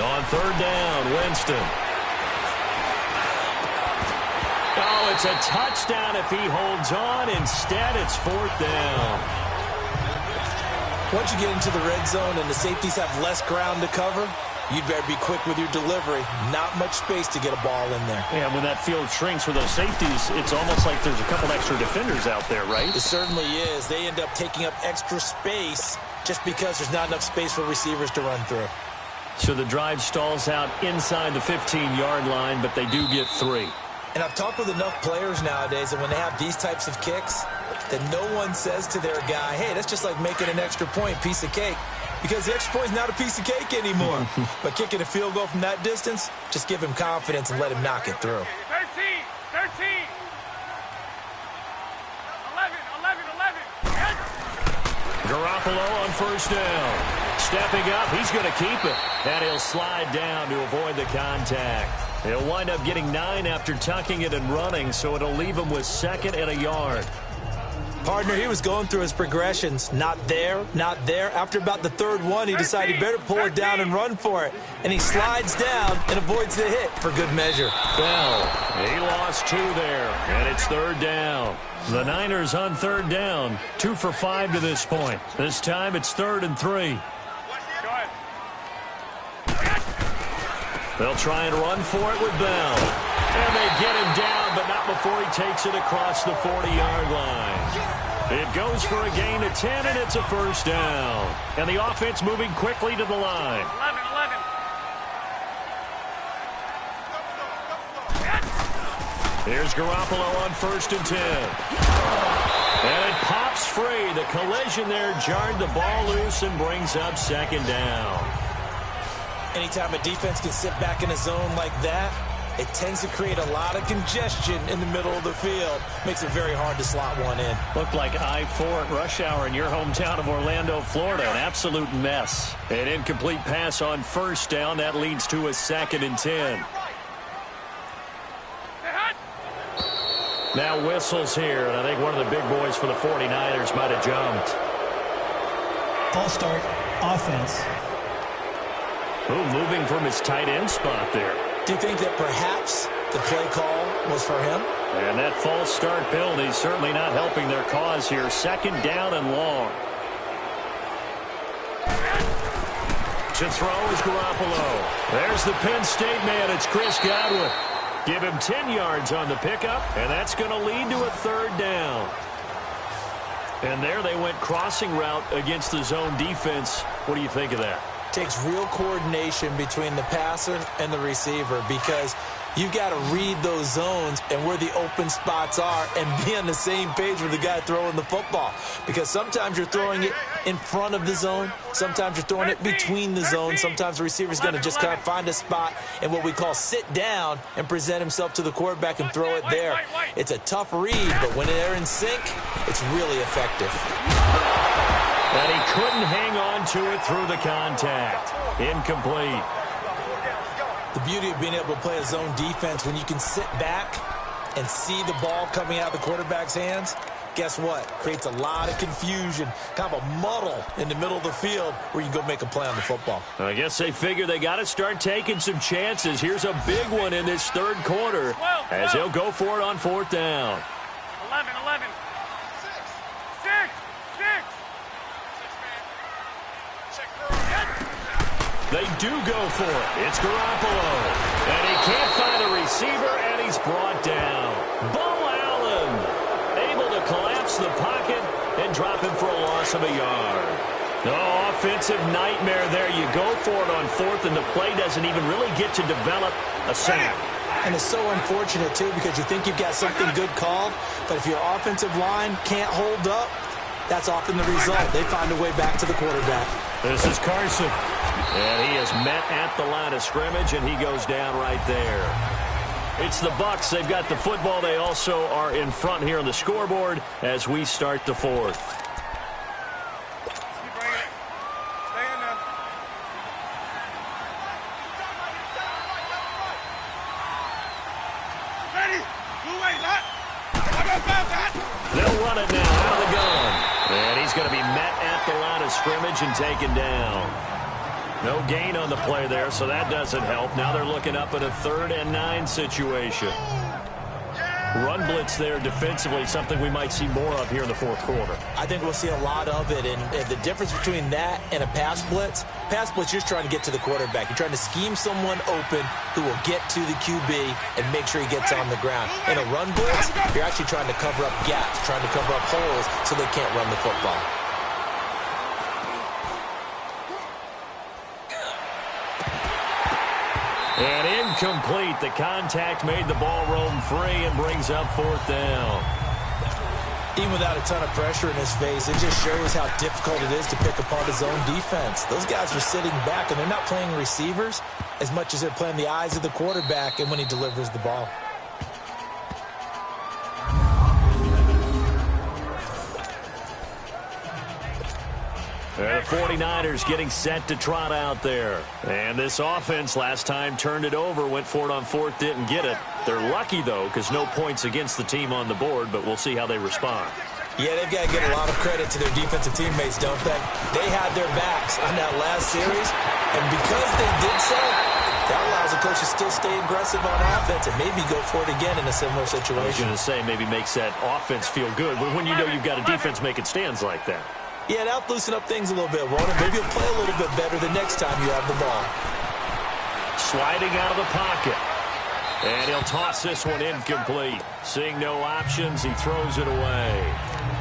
On 3rd down, Winston. Oh, it's a touchdown if he holds on. Instead, it's 4th down. Once you get into the red zone and the safeties have less ground to cover, you'd better be quick with your delivery. Not much space to get a ball in there. Yeah, when that field shrinks for those safeties, it's almost like there's a couple extra defenders out there, right? It certainly is. They end up taking up extra space just because there's not enough space for receivers to run through. So the drive stalls out inside the 15-yard line, but they do get 3. And I've talked with enough players nowadays that when they have these types of kicks, that no one says to their guy, hey, that's just like making an extra point, piece of cake. Because the extra point is not a piece of cake anymore. But kicking a field goal from that distance, just give him confidence and let him knock it through. 13. 11. Garoppolo on 1st down. Stepping up, he's going to keep it. And he'll slide down to avoid the contact. He'll wind up getting 9 after tucking it and running, so it'll leave him with 2nd and a yard. Partner, he was going through his progressions. Not there, not there. After about the 3rd one, he decided he better pull it down and run for it. And he slides down and avoids the hit for good measure. Bell, he lost 2 there, and it's 3rd down. The Niners on 3rd down, 2 for 5 to this point. This time it's 3rd and 3. They'll try and run for it with Bell. And they get him down, but not before he takes it across the 40-yard line. It goes for a gain of 10, and it's a 1st down. And the offense moving quickly to the line. 11. Here's Garoppolo on 1st and 10. And it pops free. The collision there jarred the ball loose and brings up 2nd down. Anytime a defense can sit back in a zone like that, it tends to create a lot of congestion in the middle of the field. Makes it very hard to slot one in. Looked like I-4 at rush hour in your hometown of Orlando, Florida. An absolute mess. An incomplete pass on 1st down. That leads to a 2nd and 10. Now whistles here, and I think one of the big boys for the 49ers might have jumped. False start, offense. Moving from his tight end spot there. Do you think that perhaps the play call was for him? And that false start penalty certainly not helping their cause here. 2nd down and long. To throw is Garoppolo. There's the Penn State man. It's Chris Godwin. Give him 10 yards on the pickup, and that's going to lead to a 3rd down. And there they went crossing route against the zone defense. What do you think of that? Takes real coordination between the passer and the receiver, because you've got to read those zones and where the open spots are and be on the same page with the guy throwing the football. Because sometimes you're throwing it in front of the zone. Sometimes you're throwing it between the zones. Sometimes the receiver's going to just kind of find a spot and what we call sit down and present himself to the quarterback and throw it there. It's a tough read, but when they're in sync, it's really effective. And he couldn't hang on to it through the contact. Incomplete. The beauty of being able to play a zone defense, when you can sit back and see the ball coming out of the quarterback's hands, guess what? Creates a lot of confusion, kind of a muddle in the middle of the field where you can go make a play on the football. I guess they figure they got to start taking some chances. Here's a big one in this 3rd quarter as he'll go for it on 4th down. 11. 6. They do go for it. It's Garoppolo. And he can't find a receiver, and he's brought down. Bo Allen able to collapse the pocket and drop him for a loss of a yard. Oh, offensive nightmare there. You go for it on fourth, and the play doesn't even really get to develop a sack. And it's so unfortunate, too, because you think you've got something good called, but if your offensive line can't hold up, that's often the result. They find a way back to the quarterback. This is Carson. And he is met at the line of scrimmage, and he goes down right there. It's the Bucs. They've got the football. They also are in front here on the scoreboard as we start the fourth. They'll run it now out of the gun. And he's going to be met at the line of scrimmage and taken down. No gain on the play there, so that doesn't help. Now they're looking up at a 3rd and 9 situation. Run blitz there defensively, something we might see more of here in the fourth quarter. I think we'll see a lot of it, and the difference between that and a pass blitz, you're just trying to get to the quarterback. You're trying to scheme someone open who will get to the QB and make sure he gets on the ground. In a run blitz, you're actually trying to cover up gaps, trying to cover up holes so they can't run the football. And incomplete. The contact made the ball roam free and brings up 4th down. Even without a ton of pressure in his face, it just shows how difficult it is to pick apart his own defense. Those guys are sitting back, and they're not playing receivers as much as they're playing the eyes of the quarterback and when he delivers the ball. The 49ers getting set to trot out there. And this offense last time turned it over, went for it on 4th, didn't get it. They're lucky, though, because no points against the team on the board, but we'll see how they respond. Yeah, they've got to give a lot of credit to their defensive teammates, don't they? They had their backs on that last series, and because they did so, that allows the coach to still stay aggressive on offense and maybe go for it again in a similar situation. I was going to say maybe makes that offense feel good, but when you know you've got a defense making stands like that. Yeah, that'll loosen up things a little bit, won't it? Maybe you'll play a little bit better the next time you have the ball. Sliding out of the pocket. And he'll toss this one incomplete. Seeing no options, he throws it away.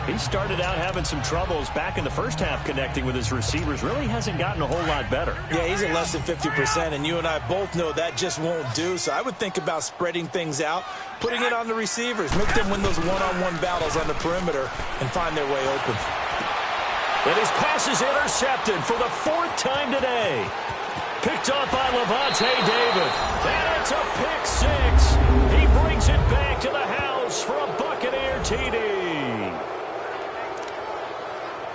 He started out having some troubles back in the first half connecting with his receivers. Really hasn't gotten a whole lot better. Yeah, he's at less than 50%, and you and I both know that just won't do. So I would think about spreading things out, putting it on the receivers, make them win those one-on-one battles on the perimeter, and find their way open. And his pass is intercepted for the 4th time today. Picked off by Levante David. And it's a pick 6. He brings it back to the house for a Buccaneer TD.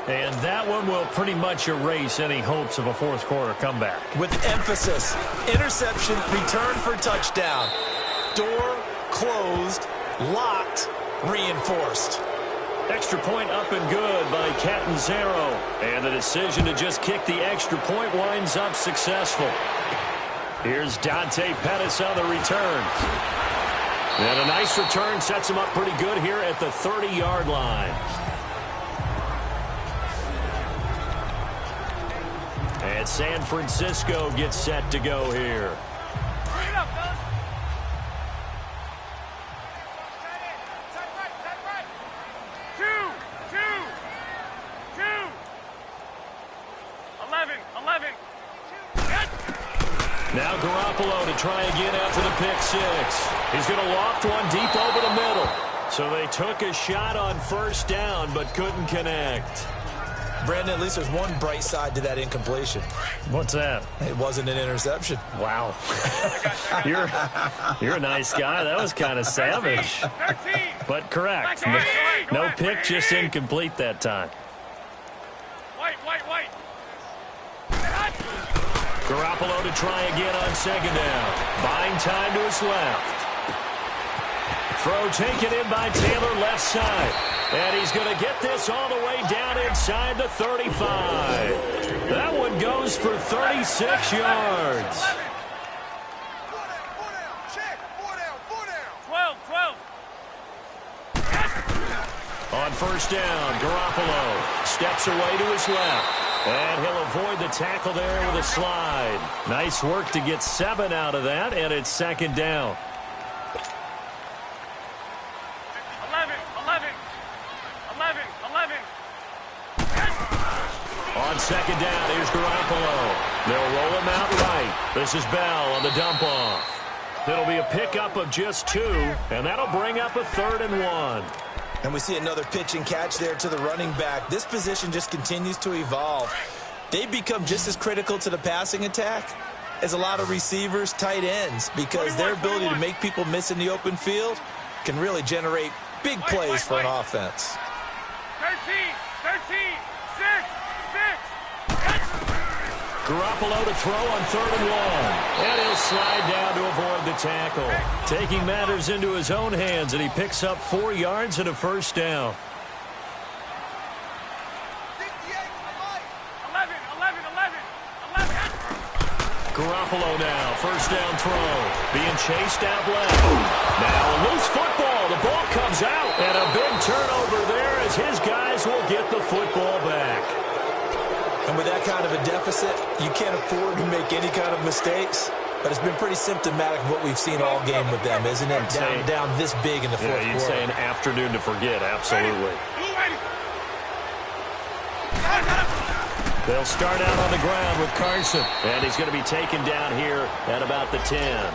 And that one will pretty much erase any hopes of a fourth quarter comeback. With emphasis, interception, return for touchdown. Door closed, locked, reinforced. Extra point up and good by Catanzaro. And the decision to just kick the extra point winds up successful. Here's Dante Pettis on the return. And a nice return sets him up pretty good here at the 30-yard line. And San Francisco gets set to go here. Bring it up, fellas. 11. Now Garoppolo to try again after the pick 6. He's going to loft one deep over the middle. So they took a shot on 1st down but couldn't connect. Brandon, at least there's one bright side to that incompletion. What's that? It wasn't an interception. Wow. You're a nice guy. That was kind of savage. 13. But correct. No pick, just incomplete that time. White. Garoppolo to try again on 2nd down. Buying time to his left. Throw taken in by Taylor left side. And he's going to get this all the way down inside the 35. That one goes for 36 yards. 12. On 1st down, Garoppolo steps away to his left. And he'll avoid the tackle there with a slide. Nice work to get 7 out of that, and it's 2nd down. 11. On second down, here's Garoppolo. They'll roll him out right. This is Bell on the dump off. It'll be a pickup of just 2, and that'll bring up a 3rd and 1. And we see another pitch and catch there to the running back. This position just continues to evolve. They become just as critical to the passing attack as a lot of receivers, tight ends, because their ability to make people miss in the open field can really generate big plays for an offense. 13, 6. Garoppolo to throw on 3rd and 1. And he'll slide down to avoid the tackle. Taking matters into his own hands, and he picks up 4 yards and a first down. 11. Garoppolo now, first down throw. Being chased out left. Now a loose football. The ball comes out. And a big turnover there as his guys will get the football back. And with that kind of a deficit, you can't afford to make any kind of mistakes. But it's been pretty symptomatic of what we've seen all game with them, isn't it? Down this big in the fourth quarter. You'd say an afternoon to forget, absolutely. They'll start out on the ground with Carson. And he's going to be taken down here at about the 10.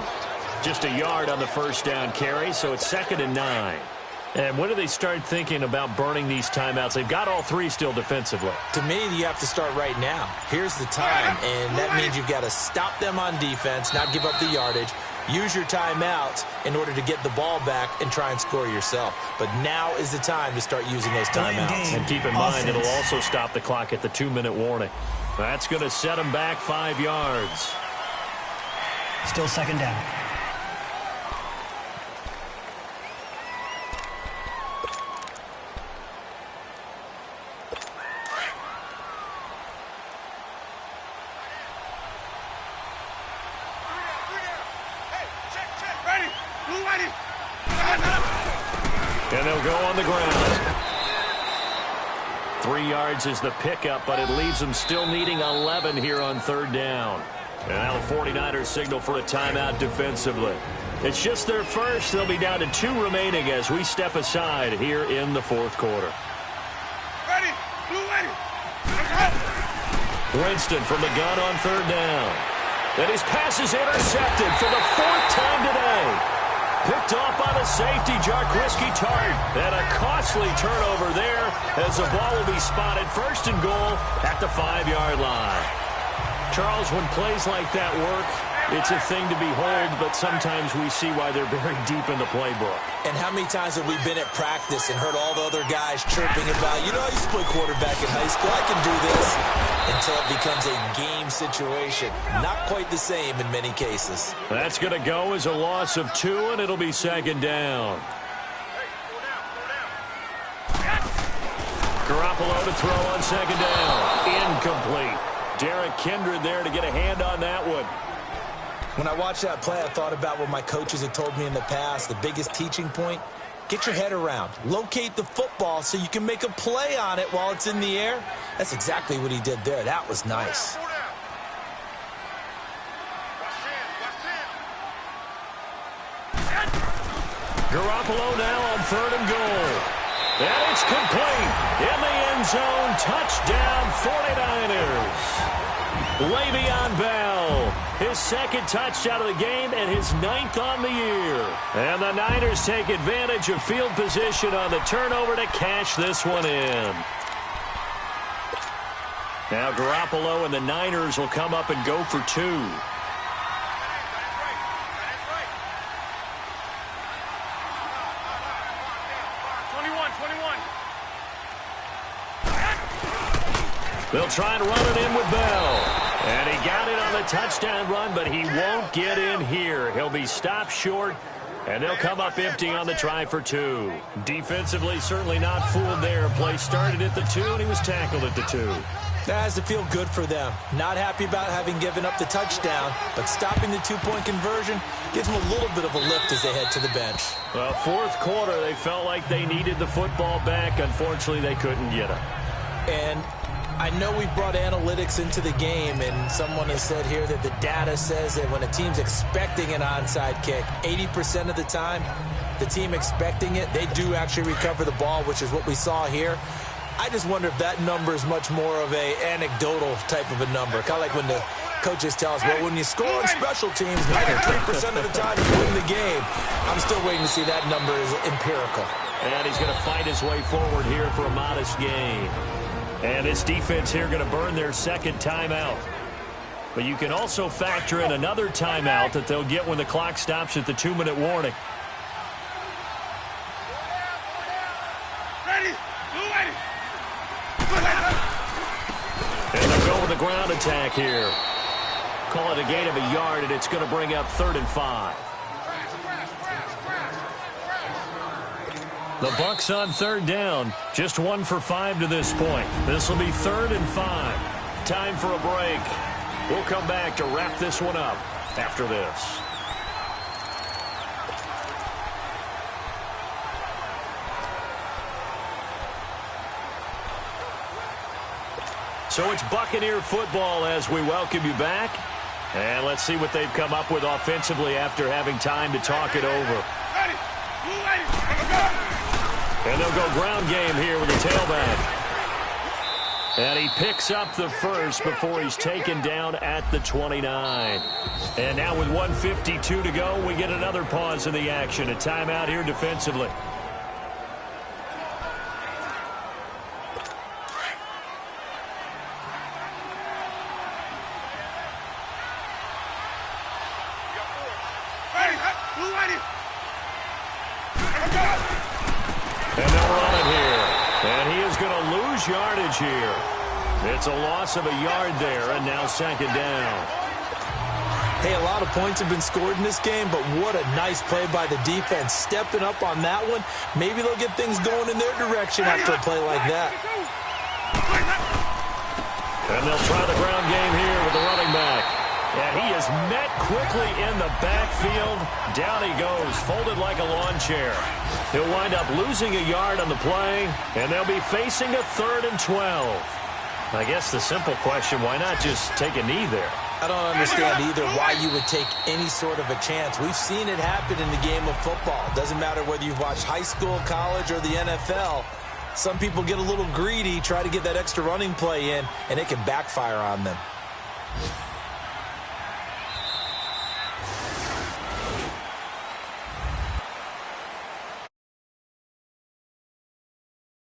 Just a yard on the first down carry, so it's 2nd and 9. And when do they start thinking about burning these timeouts? They've got all 3 still defensively. To me, you have to start right now. Here's the time, and that means you've got to stop them on defense, not give up the yardage, use your timeouts in order to get the ball back and try and score yourself. But now is the time to start using those timeouts. And keep in mind, it'll also stop the clock at the 2-minute warning. That's going to set them back 5 yards. Still 2nd down. And they'll go on the ground. 3 yards is the pickup, but it leaves them still needing 11 here on 3rd down. And now the 49ers signal for a timeout defensively. It's just their first. They'll be down to 2 remaining as we step aside here in the 4th quarter. Winston from the gun on 3rd down. And his pass is intercepted for the 4th time today. Picked off by the safety, Jarkowski Tart. And a costly turnover there as the ball will be spotted 1st and goal at the 5-yard line. Charles, when plays like that work, it's a thing to behold, but sometimes we see why they're very deep in the playbook. And how many times have we been at practice and heard all the other guys chirping about, you know, I used to play quarterback in high school, I can do this, until it becomes a game situation. Not quite the same in many cases. That's going to go as a loss of 2, and it'll be 2nd down. Garoppolo to throw on 2nd down. Incomplete. Derek Kindred there to get a hand on that one. When I watched that play, I thought about what my coaches had told me in the past. The biggest teaching point, get your head around. Locate the football so you can make a play on it while it's in the air. That's exactly what he did there. That was nice. Garoppolo now on 3rd and goal. And it's complete. In the end zone, touchdown 49ers. Le'Veon Bell, his 2nd touchdown of the game and his 9th on the year. And the Niners take advantage of field position on the turnover to cash this one in. Now Garoppolo and the Niners will come up and go for 2. They'll try and run it in with Bell. And he got it on the touchdown run, but he won't get in here. He'll be stopped short, and they'll come up empty on the try for 2. Defensively, certainly not fooled there. Play started at the 2, and he was tackled at the 2. That has to feel good for them. Not happy about having given up the touchdown, but stopping the 2-point conversion gives them a little bit of a lift as they head to the bench. Well, 4th quarter, they felt like they needed the football back. Unfortunately, they couldn't get it. And I know we brought analytics into the game, and someone has said here that the data says that when a team's expecting an onside kick, 80% of the time, the team expecting it, they do actually recover the ball, which is what we saw here. I just wonder if that number is much more of a anecdotal type of a number. Kind of like when the coaches tell us, well, when you score on special teams, 93% of the time you win the game. I'm still waiting to see that number is empirical. And he's going to fight his way forward here for a modest gain. And this defense here going to burn their second timeout. But you can also factor in another timeout that they'll get when the clock stops at the 2-minute warning. Ready? Ready? And they'll go with the ground attack here. Call it a gain of a yard, and it's going to bring up 3rd and 5. The Bucs on 3rd down. Just 1 for 5 to this point. This will be 3rd and 5. Time for a break. We'll come back to wrap this one up after this. So it's Buccaneer football as we welcome you back. And let's see what they've come up with offensively after having time to talk it over. Ready? And they'll go ground game here with the tailback. And he picks up the first before he's taken down at the 29. And now with 1:52 to go, we get another pause in the action. A timeout here defensively. And they'll run it here. And he is going to lose yardage here. It's a loss of a yard there, and now 2nd down. Hey, a lot of points have been scored in this game, but what a nice play by the defense. Stepping up on that one, maybe they'll get things going in their direction after a play like that. And they'll try the ground game here with the running back. And he is met quickly in the backfield. Down he goes, folded like a lawn chair. He'll wind up losing a yard on the play, and they'll be facing a 3rd and 12. I guess the simple question, why not just take a knee there? I don't understand either why you would take any sort of a chance. We've seen it happen in the game of football. Doesn't matter whether you've watched high school, college, or the NFL. Some people get a little greedy, try to get that extra running play in, and it can backfire on them.